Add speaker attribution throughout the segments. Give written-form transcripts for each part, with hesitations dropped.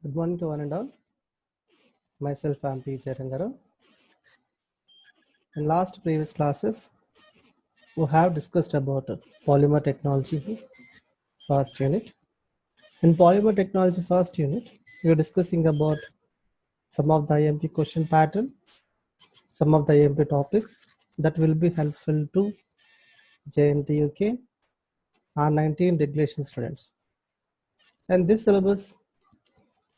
Speaker 1: Good morning to one and all. Myself, I am P. Jarangara. In last previous classes, we have discussed about polymer technology first unit. In polymer technology first unit, we are discussing about some of the IMP question pattern, some of the IMP topics that will be helpful to JNTUK R19 regulation students. And this syllabus,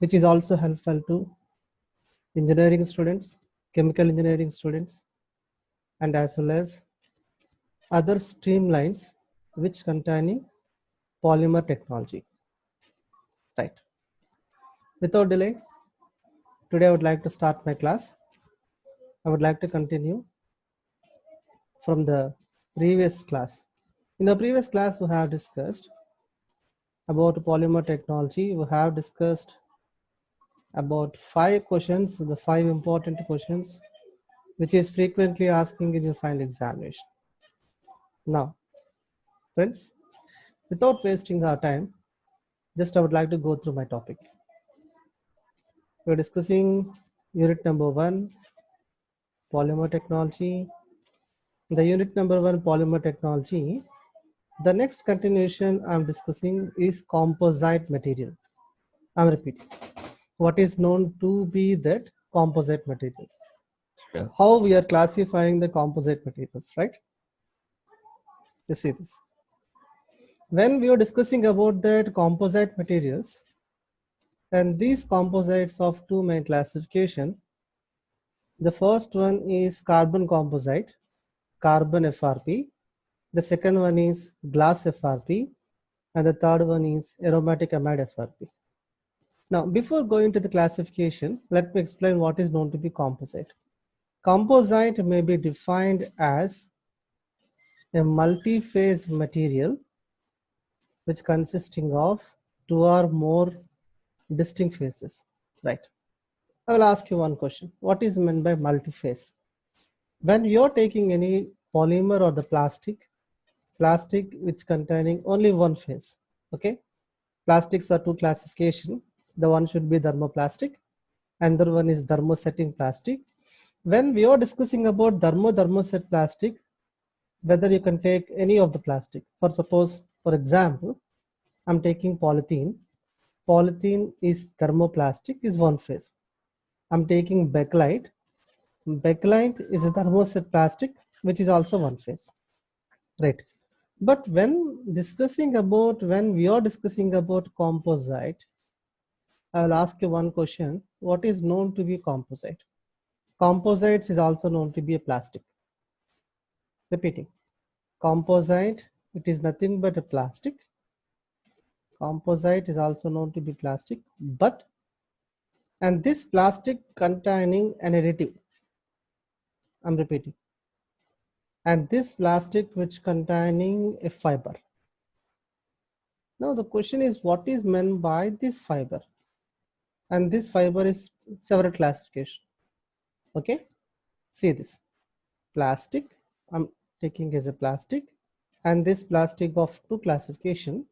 Speaker 1: which is also helpful to engineering students, chemical engineering students, and as well as other streamlines which containing polymer technology. Right. Without delay, today I would like to start my class. I would like to continue from the previous class. In the previous class, we have discussed about polymer technology. We have discussed about 5 questions, the 5 important questions, which is frequently asking in your final examination. Now, friends, without wasting our time, just I would like to go through my topic. We're discussing unit number 1, polymer technology. The unit number 1, polymer technology. The next continuation I'm discussing is composite material. I'm repeating. What is known to be that composite material? How we are classifying the composite materials, right? You see this. When we are discussing about that composite materials, and these composites of two main classification, the first one is carbon composite, carbon FRP. The second one is glass FRP, and the third one is aromatic amide FRP. Now, before going to the classification, let me explain what is known to be composite. Composite may be defined as a multi-phase material which consisting of 2 or more distinct phases, right? I will ask you one question. What is meant by multi-phase? When you're taking any polymer or the plastic which containing only one phase, okay? Plastics are two classification. The one should be thermoplastic, and the other one is thermosetting plastic. When we are discussing about thermoset plastic, whether you can take any of the plastic. For example, I'm taking polythene. Polythene is thermoplastic, is one phase. I'm taking bakelite. Bakelite is a thermoset plastic, which is also one phase, right? But when we are discussing about composite, I will ask you one question. What is known to be composite? Composites is also known to be a plastic. Repeating. Composite, it is nothing but a plastic. Composite is also known to be plastic, and this plastic containing an additive. I'm repeating. And this plastic which containing a fiber. Now the question is, what is meant by this fiber? And this fiber is several classification. Okay, see this plastic. I'm taking as a plastic, and this plastic of two classification.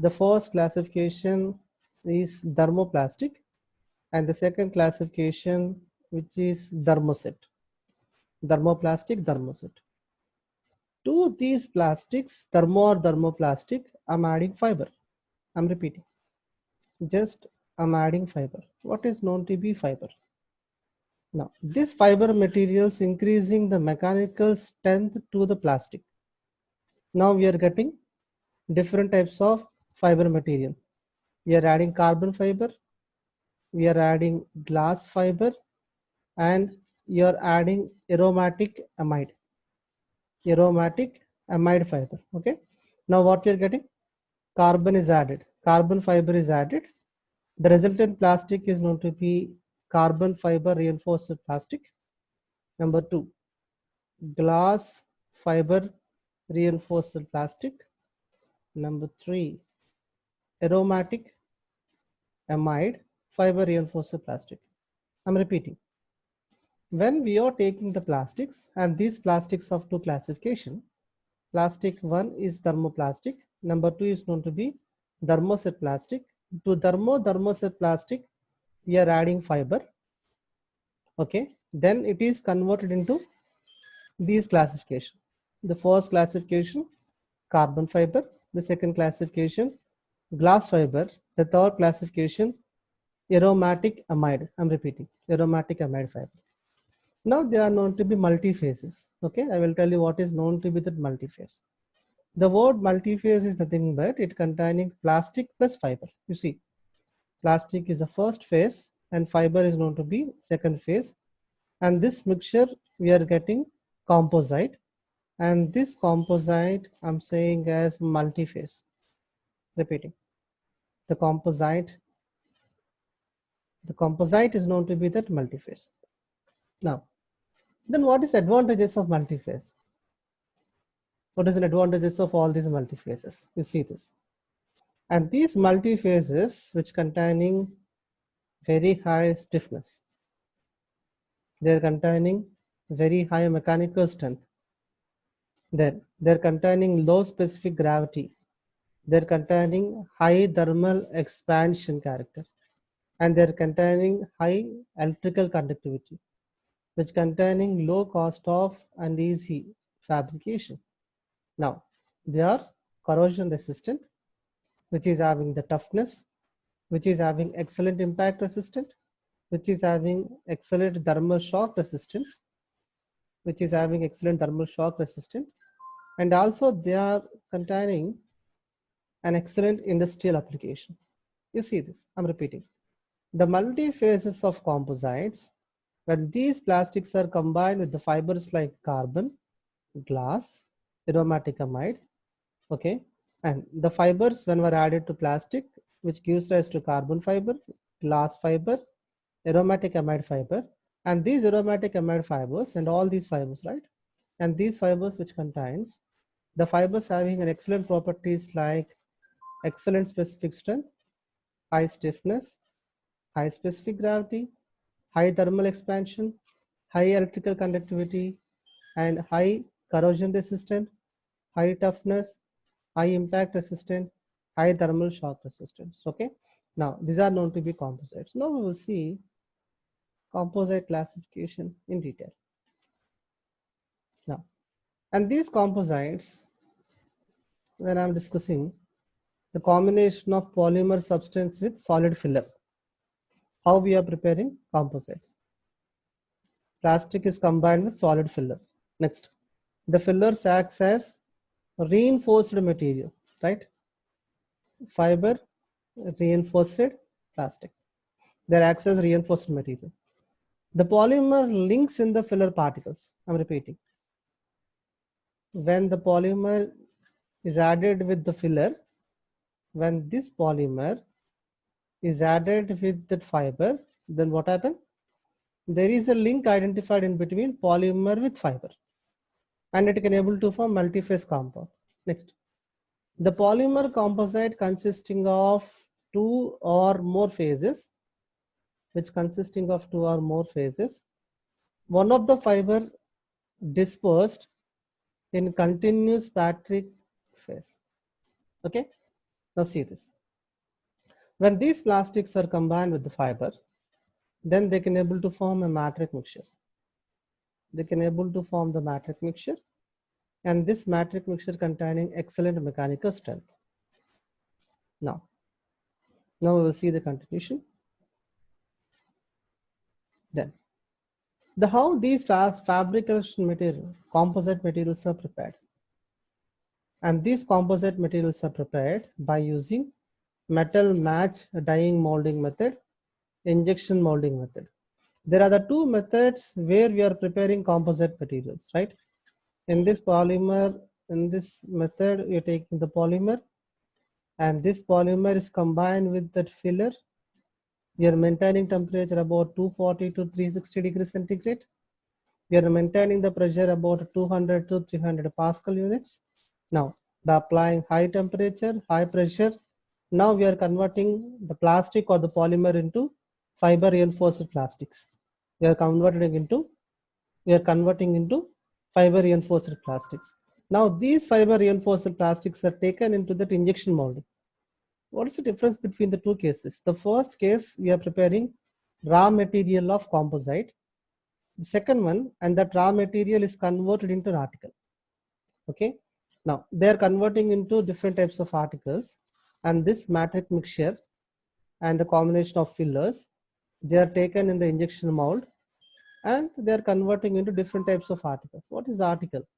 Speaker 1: The first classification is thermoplastic, and the second classification which is thermoset. Thermoplastic, thermoset. To these plastics, thermo or thermoplastic, I'm adding fiber. I'm repeating. Just I'm adding fiber. What is known to be fiber? Now, this fiber materials increasing the mechanical strength to the plastic. Now we are getting different types of fiber material. We are adding carbon fiber, we are adding glass fiber, and you are adding aromatic amide fiber. Okay, now what we are getting? Carbon is added, carbon fiber is added. The resultant plastic is known to be carbon fiber reinforced plastic. Number 2, glass fiber reinforced plastic. Number 3, aromatic amide fiber reinforced plastic. I'm repeating. When we are taking the plastics, and these plastics of two classification, plastic 1 is thermoplastic, number 2 is known to be thermoset plastic, To thermoset plastic, we are adding fiber. Okay, then it is converted into these classification. The first classification, carbon fiber. The second classification, glass fiber. The third classification, aromatic amide. I'm repeating, aromatic amide fiber. Now they are known to be multi-phases. Okay, I will tell you what is known to be the multi-phase. The word multi-phase is nothing but it containing plastic plus fiber. You see, plastic is the first phase and fiber is known to be second phase. And this mixture we are getting composite, and this composite I'm saying as multi-phase. Repeating, the composite is known to be that multi-phase. Now, then what is advantages of multi-phase? What is the advantages of all these multi-phases? You see this. And these multi-phases which containing very high stiffness, they're containing very high mechanical strength, they're containing low specific gravity, they're containing high thermal expansion character, and they're containing high electrical conductivity, which containing low cost of and easy fabrication. Now, they are corrosion resistant, which is having the toughness, which is having excellent impact resistant, which is having excellent thermal shock resistance, and also they are containing an excellent industrial application. You see this, I'm repeating. The multi-phases of composites, when these plastics are combined with the fibers like carbon, glass, aromatic amide, okay, and the fibers when were added to plastic, which gives rise to carbon fiber, glass fiber, aromatic amide fiber, and these aromatic amide fibers and all these fibers, right? And these fibers which contains the fibers having an excellent properties like excellent specific strength, high stiffness, high specific gravity, high thermal expansion, high electrical conductivity, and high corrosion resistant, high toughness, high impact resistant, high thermal shock resistance. Okay, now these are known to be composites. Now we will see composite classification in detail. Now, and these composites, when I'm discussing the combination of polymer substance with solid filler, how we are preparing composites. Plastic is combined with solid filler. Next, the fillers acts as reinforced material, right? Fiber, reinforced plastic. There acts as reinforced material. The polymer links in the filler particles. I'm repeating. When the polymer is added with the filler, when this polymer is added with the fiber, then what happens? There is a link identified in between polymer with fiber, and it can able to form multi-phase compound. Next, the polymer composite consisting of two or more phases, one of the fiber dispersed in continuous Patrick phase. Okay, now see this. When these plastics are combined with the fiber, then they can able to form a matrix mixture. They can able to form the matrix mixture, and this matrix mixture containing excellent mechanical strength. Now we will see the continuation. Then, how these fabrication material, composite materials are prepared. And these composite materials are prepared by using metal match dyeing molding method, injection molding method. There are the two methods where we are preparing composite materials, right? In this method, you're taking the polymer, and this polymer is combined with that filler. We are maintaining temperature about 240 to 360 degrees centigrade. We are maintaining the pressure about 200 to 300 Pascal units. Now, by applying high temperature, high pressure, now we are converting the plastic or the polymer into fiber reinforced plastics. We are converting into fiber reinforced plastics. Now these fiber reinforced plastics are taken into that injection molding. What is the difference between the two cases? The first case, we are preparing raw material of composite. The second one, and that raw material is converted into an article. Okay. Now they are converting into different types of articles, and this matrix mixture and the combination of fillers, they are taken in the injection mold, and they are converting into different types of articles. What is the article?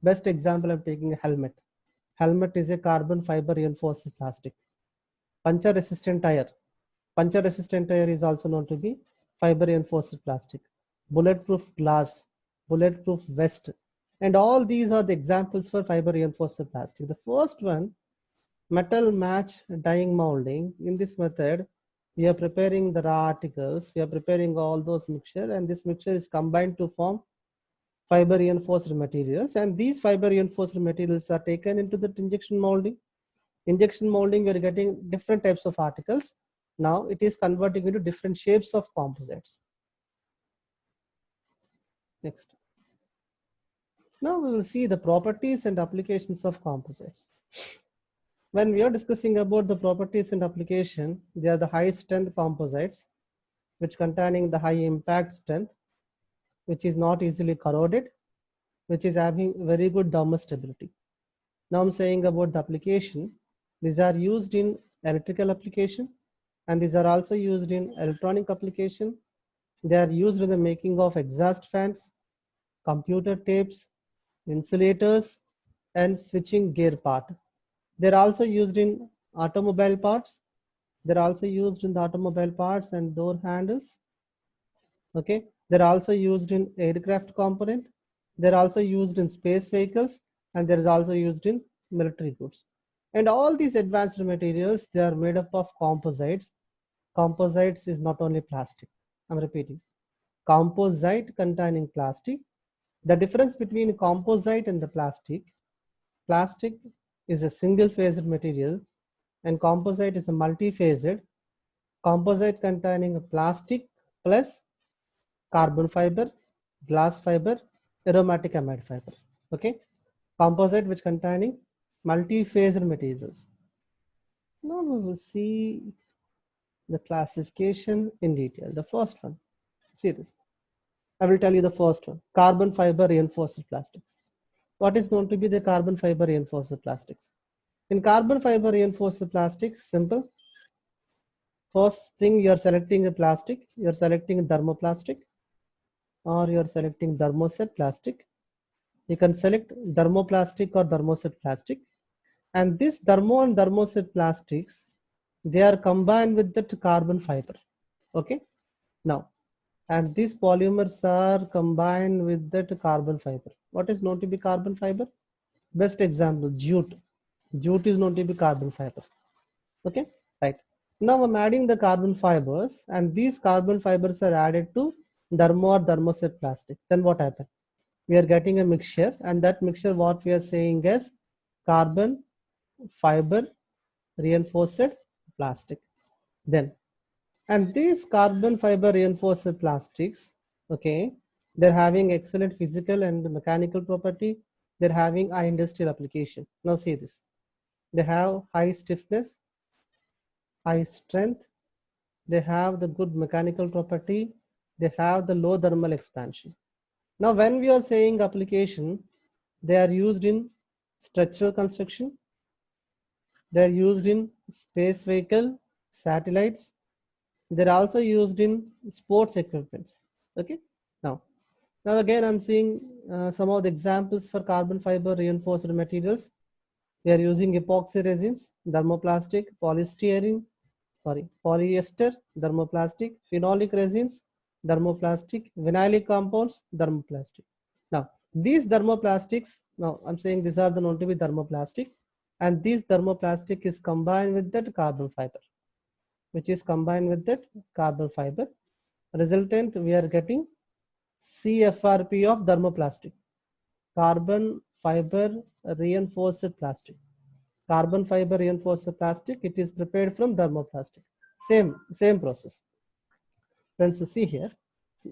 Speaker 1: Best example, I'm taking a helmet. Helmet is a carbon fiber reinforced plastic. Puncture resistant tire. Puncture resistant tire is also known to be fiber reinforced plastic. Bulletproof glass, bulletproof vest, and all these are the examples for fiber reinforced plastic. The first one, metal match dyeing molding. In this method, we are preparing the raw articles, we are preparing all those mixture, and this mixture is combined to form fiber reinforced materials, and these fiber reinforced materials are taken into the injection molding. Injection molding, we are getting different types of articles. Now it is converting into different shapes of composites. Next. Now we will see the properties and applications of composites. When we are discussing about the properties and application, they are the high strength composites, which containing the high impact strength, which is not easily corroded, which is having very good thermostability. Now I'm saying about the application. These are used in electrical application, and these are also used in electronic application. They are used in the making of exhaust fans, computer tapes, insulators, and switching gear part. They're also used in automobile parts. They're also used in the automobile parts and door handles. Okay. They're also used in aircraft component. They're also used in space vehicles, and there is also used in military goods. And all these advanced materials, they are made up of composites. Composites is not only plastic. I'm repeating. Composite containing plastic. The difference between composite and the plastic is a single-phased material, and composite is a multi-phased. Composite containing a plastic plus carbon fiber, glass fiber, aromatic amide fiber. Okay, composite which containing multi-phased materials. Now we will see the classification in detail. The first one, see this. I will tell you the first one, carbon fiber reinforced plastics. What is known to be the carbon fiber reinforced plastics? In carbon fiber reinforced plastics, simple. First thing, you are selecting a plastic, you are selecting thermoplastic, or you are selecting thermoset plastic. You can select thermoplastic or thermoset plastic. And this thermo and thermoset plastics, they are combined with that carbon fiber. Okay. Now, and these polymers are combined with that carbon fiber. What is known to be carbon fiber? Best example, jute. Jute is known to be carbon fiber. Okay, right. Now I'm adding the carbon fibers, and these carbon fibers are added to thermo or thermoset plastic. Then what happens? We are getting a mixture, and that mixture, what we are saying is carbon fiber reinforced plastic. Then, and these carbon fiber reinforced plastics, okay, they're having excellent physical and mechanical property. They're having high industrial application. Now see this. They have high stiffness, high strength, they have the good mechanical property, they have the low thermal expansion. Now when we are saying application, they are used in structural construction, they are used in space vehicle, satellites, they're also used in sports equipments. Okay, now again I'm seeing some of the examples for carbon fiber reinforced materials. We are using epoxy resins, thermoplastic, polyester, thermoplastic, phenolic resins, thermoplastic, vinylic compounds, thermoplastic. Now, these thermoplastics, now I'm saying these are the known to be thermoplastic, and this thermoplastic is combined with that carbon fiber, which is combined with that carbon fiber. Resultant, we are getting CFRP of thermoplastic, carbon fiber reinforced plastic. Carbon fiber reinforced plastic, it is prepared from thermoplastic. Same process. Then so see here,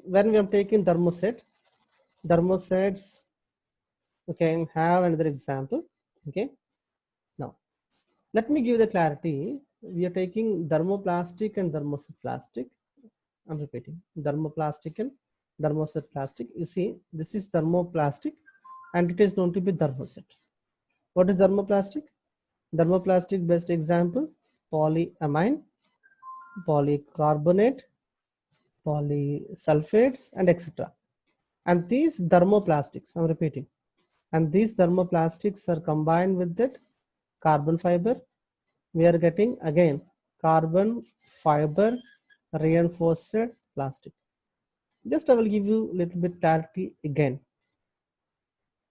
Speaker 1: when we are taking thermosets, okay, have another example. Okay, now let me give the clarity. we are taking thermoplastic and thermoset plastic. I'm repeating, thermoplastic and thermoset plastic. You see, this is thermoplastic and it is known to be thermoset. What is thermoplastic? Thermoplastic best example, polyamine, polycarbonate, polysulfates, and etc. And these thermoplastics, I'm repeating, and these thermoplastics are combined with that carbon fiber. We are getting again carbon fiber reinforced plastic. Just I will give you a little bit clarity again.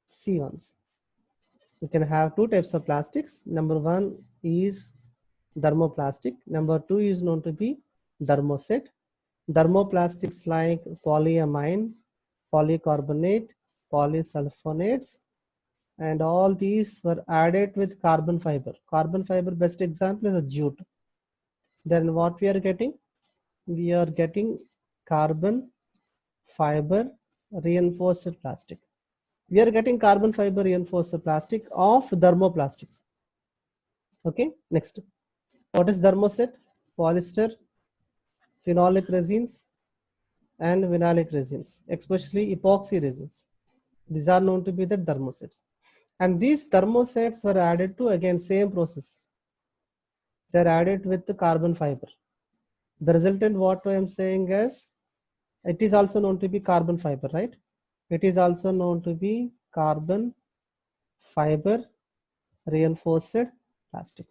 Speaker 1: See once. You can have two types of plastics. Number one is thermoplastic. Number two is known to be thermoset. Thermoplastics like polyamine, polycarbonate, polysulfonates, and all these were added with carbon fiber. Carbon fiber best example is a jute. Then what we are getting? We are getting carbon fiber reinforced plastic. We are getting carbon fiber reinforced plastic of thermoplastics. Okay, next. What is thermoset? Polyester, phenolic resins, and vinylic resins, especially epoxy resins. These are known to be the thermosets. And these thermosets were added to, again, same process. They are added with the carbon fiber. The resultant, what I am saying is, it is also known to be carbon fiber, right? It is also known to be carbon fiber reinforced plastic.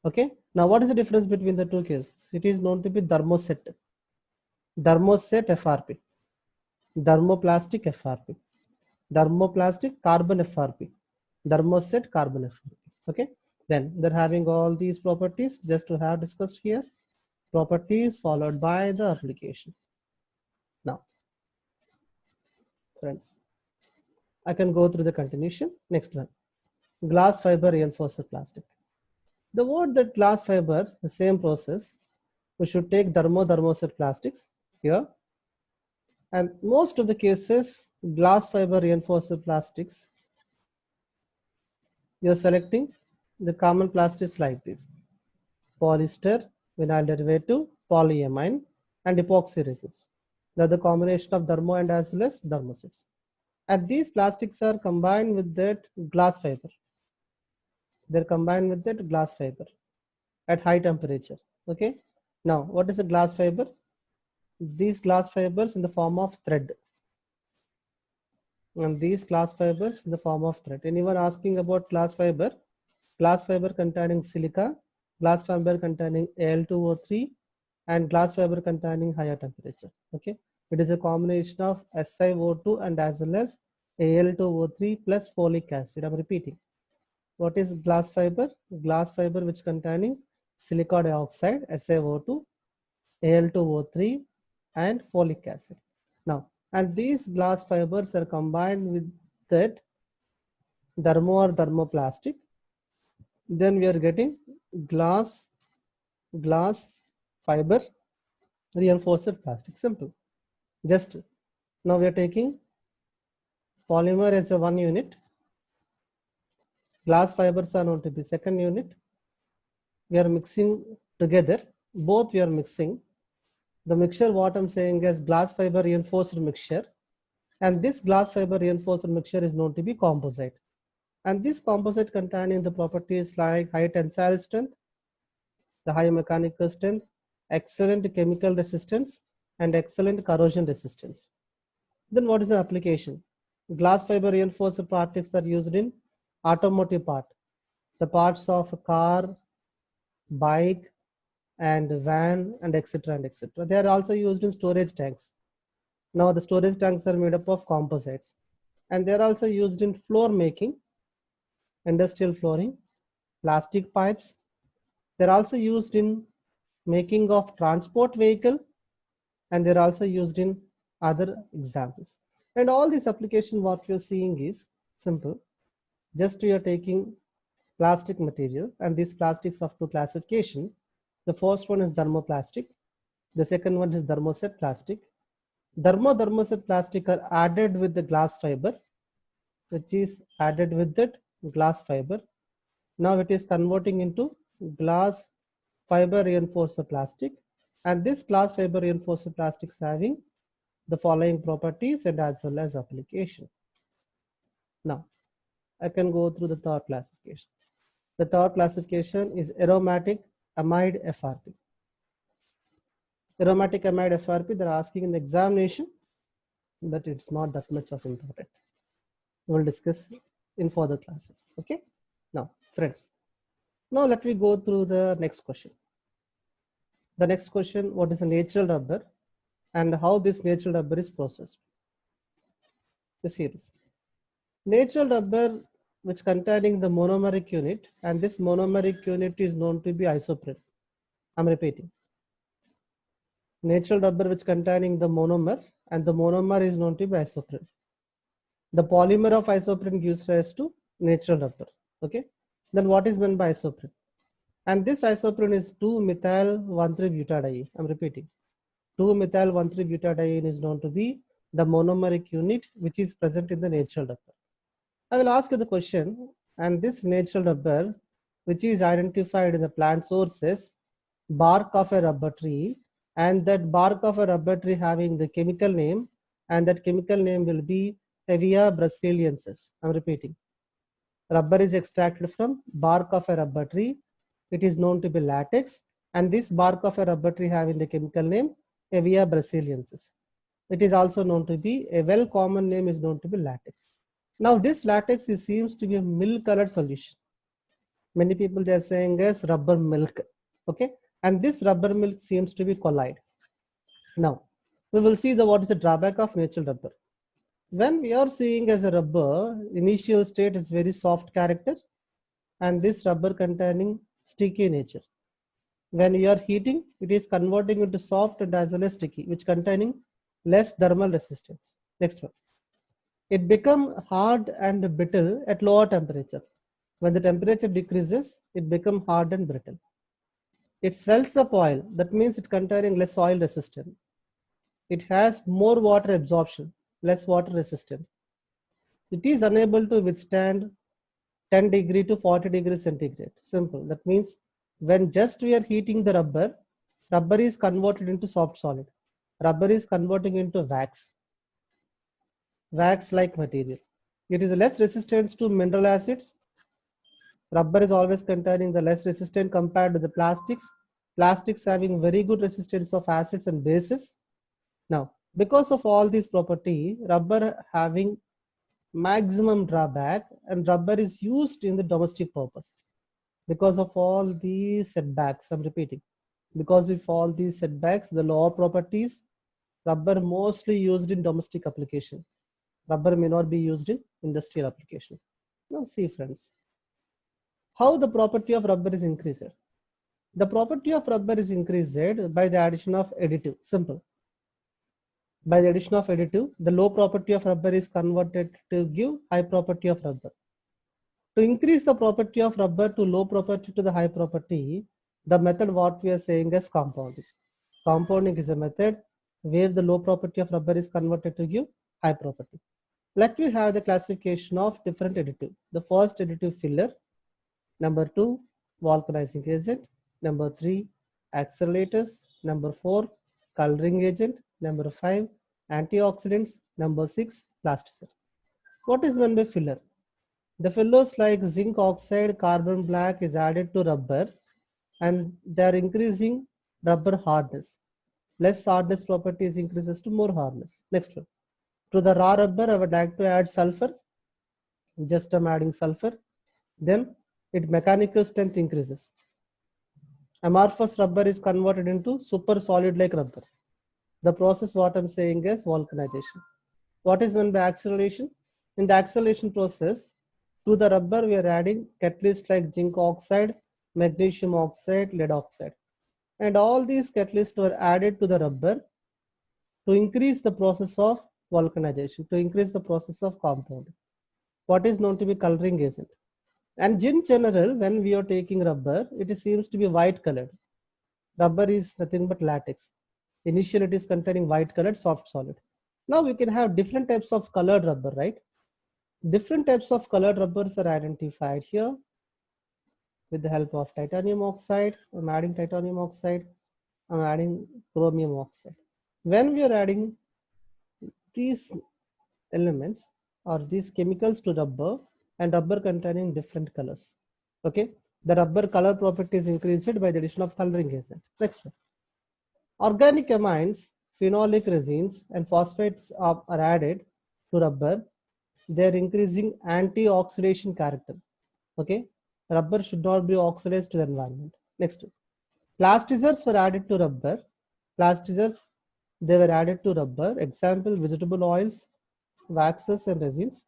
Speaker 1: Okay. Now, what is the difference between the two cases? It is known to be thermoset. Thermoset FRP. Thermoplastic FRP. Thermoplastic carbon FRP. Thermoset carbon FRP. Okay. Then they're having all these properties just to have discussed here. Properties followed by the application. Now, friends, I can go through the continuation. Next one, glass fiber reinforced plastic. The word that glass fiber, the same process, we should take thermoset plastics here. And most of the cases, glass fiber reinforced plastics, you're selecting the common plastics like this: polyester, vinyl derivative, polyamine, and epoxy resins. They're the combination of thermo and as well as thermosets. And these plastics are combined with that glass fiber. They're combined with that glass fiber at high temperature. Okay. Now, what is a glass fiber? These glass fibers in the form of thread. And these glass fibers in the form of thread. Anyone asking about glass fiber? Glass fiber containing silica, glass fiber containing Al2O3, and glass fiber containing higher temperature. Okay. It is a combination of SiO2 and as well as Al2O3 plus folic acid. I'm repeating. What is glass fiber? Glass fiber which containing silica dioxide, SiO2, Al2O3, and folic acid. Now, and these glass fibers are combined with that thermo or thermoplastic. Then we are getting glass fiber reinforced plastic. Simple. Just now we are taking polymer as a one unit. Glass fibers are known to be second unit. We are mixing together. Both we are mixing. The mixture, what I'm saying is glass fiber reinforced mixture. And this glass fiber reinforced mixture is known to be composite. And this composite containing the properties like high tensile strength, the high mechanical strength, excellent chemical resistance, and excellent corrosion resistance. Then what is the application? Glass fiber reinforced plastics are used in automotive part, the parts of a car, bike, and van, and etc. and etc. They are also used in storage tanks. Now the storage tanks are made up of composites, and they are also used in floor making, industrial flooring, plastic pipes. They're also used in making of transport vehicle, and they're also used in other examples. And all these application, what we're seeing is simple. Just we are taking plastic material, and these plastics of two classification. The first one is thermoplastic. The second one is thermoset plastic. Thermoset plastic are added with the glass fiber, which is added with that glass fiber. Now it is converting into glass fiber reinforced plastic, and this glass fiber reinforced plastics having the following properties and as well as application. Now, I can go through the third classification. The third classification is aromatic amide FRP. Aromatic amide FRP, they're asking in the examination, but it's not that much of important. We'll discuss in further classes. Okay. Now, friends, now let me go through the next question. The next question, what is a natural rubber and how this natural rubber is processed? The series. Natural rubber which containing the monomeric unit, and this monomeric unit is known to be isoprene. I'm repeating. Natural rubber which containing the monomer, and the monomer is known to be isoprene. The polymer of isoprene gives rise to natural rubber. Okay. Then what is meant by isoprene? And this isoprene is 2-methyl-1,3-butadiene. I'm repeating. 2-methyl-1,3-butadiene is known to be the monomeric unit which is present in the natural rubber. I will ask you the question, and this natural rubber which is identified in the plant sources, bark of a rubber tree, and that bark of a rubber tree having the chemical name, and that chemical name will be Hevea brasiliensis. I'm repeating. Rubber is extracted from bark of a rubber tree. It is known to be latex, and this bark of a rubber tree having the chemical name Hevea brasiliensis. It is also known to be, a well common name is known to be latex. Now this latex seems to be a milk colored solution. Many people they are saying as rubber milk. Okay, and this rubber milk seems to be colloid. Now we will see what is the drawback of natural rubber. When we are seeing as a rubber, initial state is very soft character, and this rubber containing sticky nature. When you are heating, it is converting into soft and as well as sticky, which containing less thermal resistance. Next one. It becomes hard and brittle at lower temperature. When the temperature decreases, it becomes hard and brittle. It swells up oil. That means it containing less oil resistant. It has more water absorption, less water resistant. It is unable to withstand 10 degree to 40 degrees centigrade. Simple. That means when just we are heating the rubber, rubber is converted into soft solid. Rubber is converting into wax-like material. It is less resistant to mineral acids. Rubber is always containing the less resistant compared to the plastics. Plastics having very good resistance of acids and bases. Now, because of all these property, rubber having maximum drawback, and rubber is used in the domestic purpose. Because of all these setbacks, I'm repeating, because of all these setbacks, the lower properties, rubber mostly used in domestic application. Rubber may not be used in industrial application. Now see friends, how the property of rubber is increased. The property of rubber is increased by the addition of additive. Simple. By the addition of additive, the low property of rubber is converted to give high property of rubber. To increase the property of rubber to low property to the high property, the method what we are saying is compounding. Compounding is a method where the low property of rubber is converted to give high property. Let me have the classification of different additive. The first additive filler, number 2 vulcanizing agent, number 3 accelerators, number 4 coloring agent, number 5 antioxidants, number 6 plasticide. What is meant by filler? The fillers like zinc oxide, carbon black is added to rubber, and they are increasing rubber hardness. Less hardness properties increases to more hardness. Next one. To the raw rubber, I would like to add sulfur. Just I'm adding sulfur. Then its mechanical strength increases. Amorphous rubber is converted into super solid like rubber. The process what I'm saying is vulcanization. What is meant by acceleration? In the acceleration process, to the rubber we are adding catalysts like zinc oxide, magnesium oxide, lead oxide. And all these catalysts were added to the rubber to increase the process of vulcanization, to increase the process of compounding. What is known to be coloring agent. And in general, when we are taking rubber, it seems to be white colored. Rubber is nothing but latex. Initially, it is containing white colored soft solid. Now we can have different types of colored rubber, right? Different types of colored rubbers are identified here. with the help of titanium oxide. I'm adding titanium oxide. I'm adding chromium oxide. When we are adding these elements or these chemicals to rubber, and rubber containing different colors, okay, the rubber color property is increased by the addition of coloring agent. Next one. Organic amines, phenolic resins, and phosphates are added to rubber. They are increasing anti-oxidation character. Okay, rubber should not be oxidized to the environment. Next, plasticizers were added to rubber. Plasticizers, they were added to rubber. Example: vegetable oils, waxes, and resins.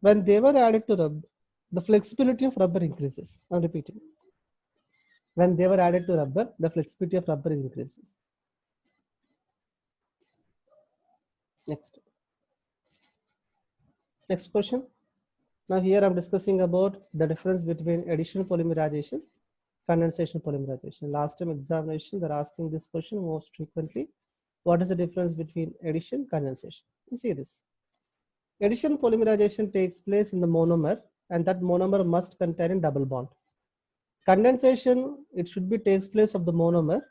Speaker 1: When they were added to rubber, the flexibility of rubber increases. I'm repeating. When they were added to rubber, the flexibility of rubber increases. Next. Next question. Now here I'm discussing about the difference between addition polymerization, condensation polymerization. Last time examination, they're asking this question most frequently. What is the difference between addition, condensation? You see this. Addition polymerization takes place in the monomer, and that monomer must contain a double bond. Condensation, it should be takes place of the monomer,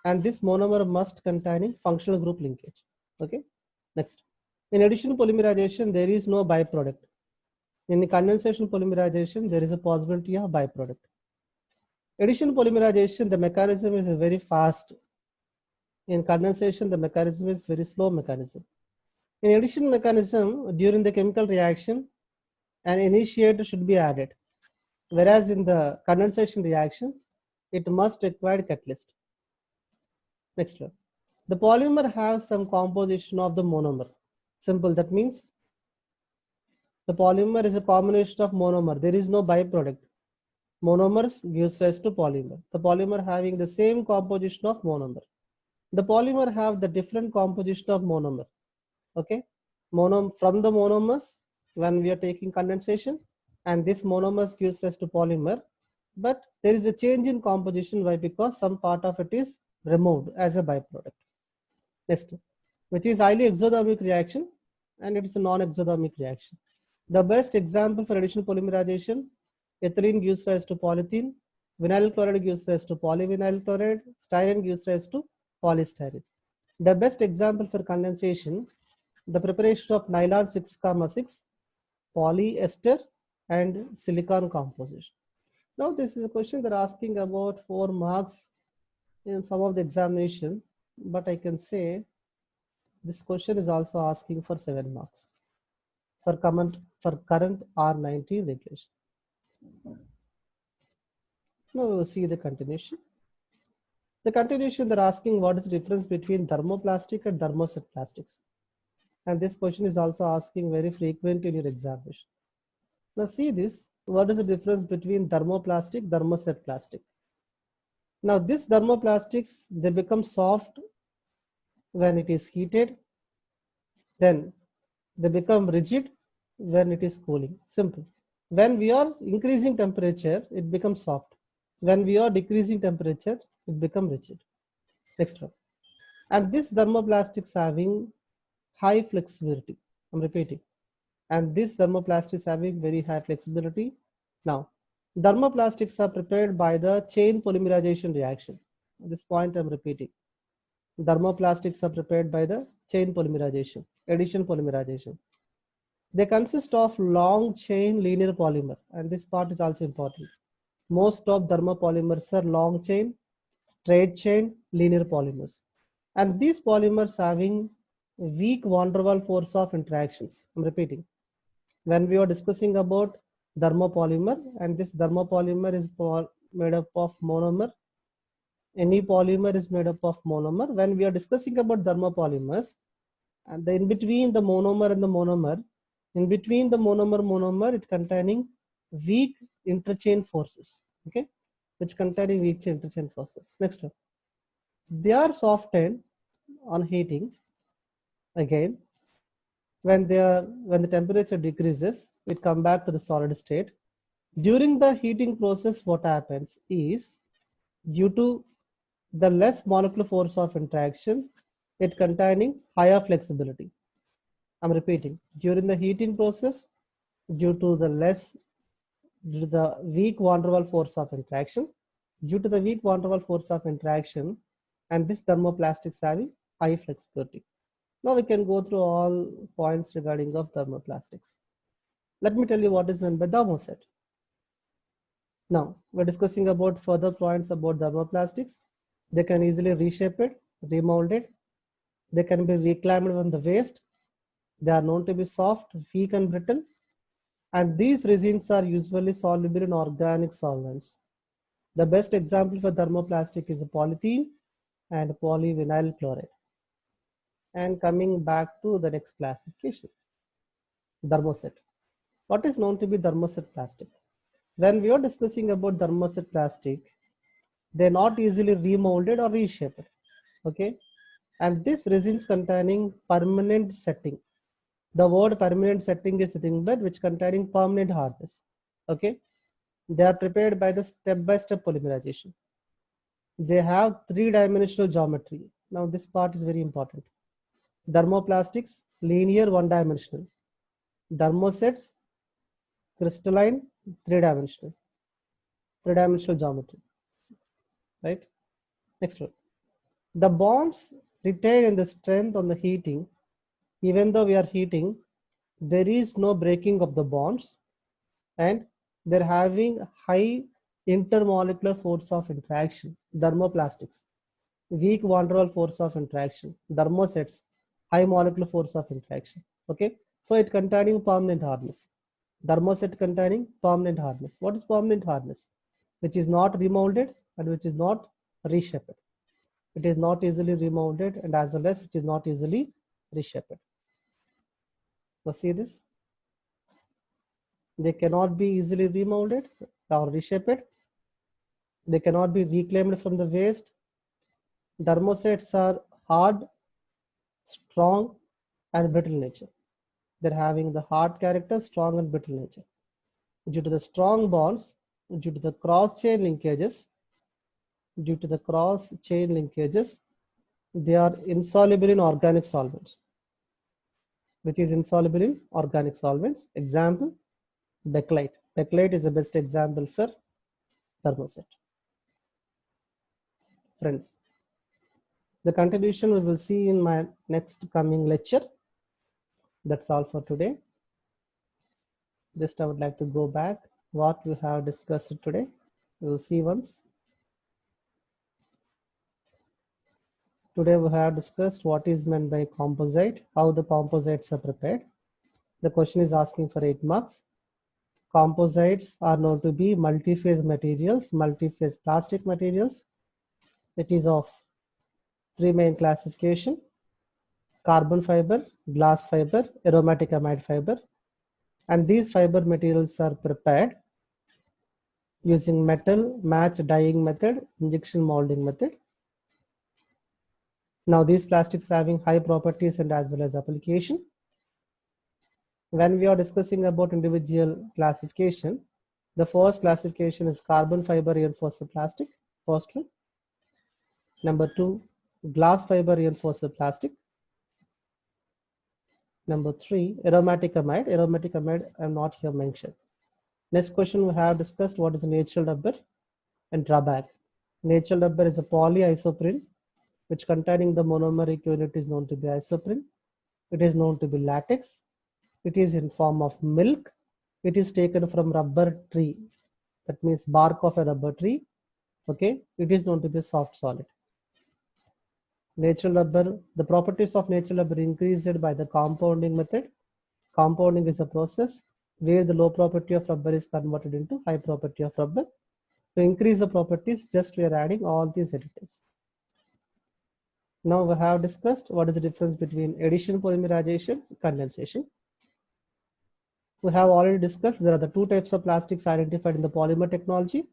Speaker 1: and this monomer must contain functional group linkage. Okay. Next. In addition polymerization, there is no byproduct. In condensation polymerization, there is a possibility of byproduct. Addition polymerization, the mechanism is very fast. In condensation, the mechanism is very slow mechanism. In addition mechanism, during the chemical reaction, an initiator should be added. Whereas in the condensation reaction, it must require catalyst. Next one. The polymer has some composition of the monomer. Simple, that means the polymer is a combination of monomer. There is no byproduct. Monomers gives rise to polymer. The polymer having the same composition of monomer. The polymer have the different composition of monomer. Okay, from the monomers when we are taking condensation, and this monomers gives rise to polymer, but there is a change in composition. Why? Because some part of it is removed as a byproduct. Next, which is highly exothermic reaction, and it is a non-exothermic reaction. The best example for addition polymerization: ethylene gives rise to polyethylene, vinyl chloride gives rise to polyvinyl chloride, styrene gives rise to polystyrene. The best example for condensation: the preparation of nylon 6,6, polyester, and silicon composition. Now this is a question they're asking about 4 marks in some of the examination, but I can say this question is also asking for 7 marks for current R19 regulation. Now we will see the continuation. The continuation, they're asking what is the difference between thermoplastic and thermoset plastics. And this question is also asking very frequently in your examination. Now see this, what is the difference between thermoplastic, thermoset plastic? Now this thermoplastics, they become soft when it is heated, then they become rigid when it is cooling. Simple. When we are increasing temperature, it becomes soft. When we are decreasing temperature, it becomes rigid. Next one. And this thermoplastics having high flexibility. I'm repeating. And this thermoplastics having very high flexibility. Now, thermoplastics are prepared by the chain polymerization reaction. At this point I'm repeating. Thermoplastics are prepared by the chain polymerization, addition polymerization. They consist of long chain linear polymer, and this part is also important. Most of thermopolymers are long chain, straight chain, linear polymers. And these polymers having weak van der Waals force of interactions. I'm repeating. When we are discussing about thermopolymer, and this thermopolymer is made up of monomer. Any polymer is made up of monomer. When we are discussing about thermopolymers, and in between the monomer and the monomer, in between the monomer, it containing weak interchain forces. Okay, which containing weak interchain forces. Next one. They are softened on heating. Again, when the temperature decreases, it come back to the solid state. During the heating process, what happens is, due to the less molecular force of interaction, it containing higher flexibility. I'm repeating, during the heating process, due to the less due to the weak van der Waals force of interaction. Due to the weak van der Waals force of interaction, and this thermoplastics having high flexibility. Now we can go through all points regarding of thermoplastics. Let me tell you what is meant by thermoset. Now we're discussing about further points about thermoplastics. They can easily reshape it, remold it. They can be reclaimed from the waste. They are known to be soft, weak, and brittle. And these resins are usually soluble in organic solvents. The best example for thermoplastic is polythene and polyvinyl chloride. And coming back to the next classification, thermoset. What is known to be thermoset plastic? When we are discussing about thermoset plastic, they're not easily remolded or reshaped. Okay, and this resins containing permanent setting. The word permanent setting is nothing but which containing permanent hardness. Okay, they are prepared by the step-by-step polymerization. They have three-dimensional geometry. Now this part is very important. Thermoplastics, linear, one-dimensional. Thermosets, crystalline, three-dimensional geometry. Right. Next one. The bonds retain in the strength on the heating. Even though we are heating, there is no breaking of the bonds, and they're having high intermolecular force of interaction. Thermoplastics, weak van der Waals force of interaction. Thermosets, high molecular force of interaction. Okay, so it containing permanent hardness. Thermoset containing permanent hardness. What is permanent hardness? Which is not remolded and which is not reshaped. It is not easily remolded and as well as which is not easily reshaped. So see this? They cannot be easily remolded or reshaped. They cannot be reclaimed from the waste. Thermosets are hard, strong, and brittle nature. They're having the hard character, strong and brittle nature. Due to the strong bonds, due to the cross-chain linkages, they are insoluble in organic solvents. Which is insoluble in organic solvents. Example, bakelite. Bakelite is the best example for thermoset. Friends, the continuation we will see in my next coming lecture. That's all for today. Just I would like to go back what we have discussed today. We will see once. Today we have discussed what is meant by composite, how the composites are prepared. The question is asking for 8 marks. Composites are known to be multi-phase materials, multi-phase plastic materials. It is of 3 main classification: carbon fiber, glass fiber, aromatic amide fiber. And these fiber materials are prepared using metal match dyeing method, injection molding method. Now these plastics having high properties and as well as application. When we are discussing about individual classification, the first classification is carbon fiber reinforced plastic, first one. Number 2, glass fiber reinforced plastic. Number 3, aromatic amide. Aromatic amide I am not here mentioned. Next question we have discussed what is natural rubber and drawback. Natural rubber is a polyisoprene which containing the monomeric unit is known to be isoprene. It is known to be latex. It is in form of milk. It is taken from rubber tree. That means bark of a rubber tree. Okay, it is known to be soft solid. Natural rubber, the properties of natural rubber increased by the compounding method. Compounding is a process where the low property of rubber is converted into high property of rubber. To increase the properties, just we are adding all these additives. Now we have discussed what is the difference between addition polymerization and condensation. We have already discussed there are the 2 types of plastics identified in the polymer technology.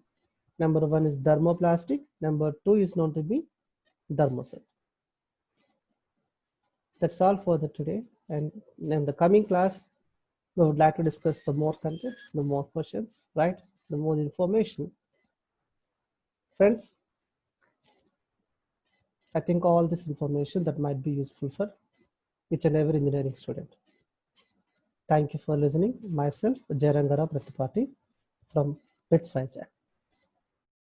Speaker 1: Number 1 is thermoplastic. Number 2 is known to be thermoset. That's all for the today. And in the coming class, we would like to discuss the more content, the more questions, right? The more information. Friends, I think all this information that might be useful for each and every engineering student. Thank you for listening. Myself, Jayarangara Pratipati. from Let's Vizag.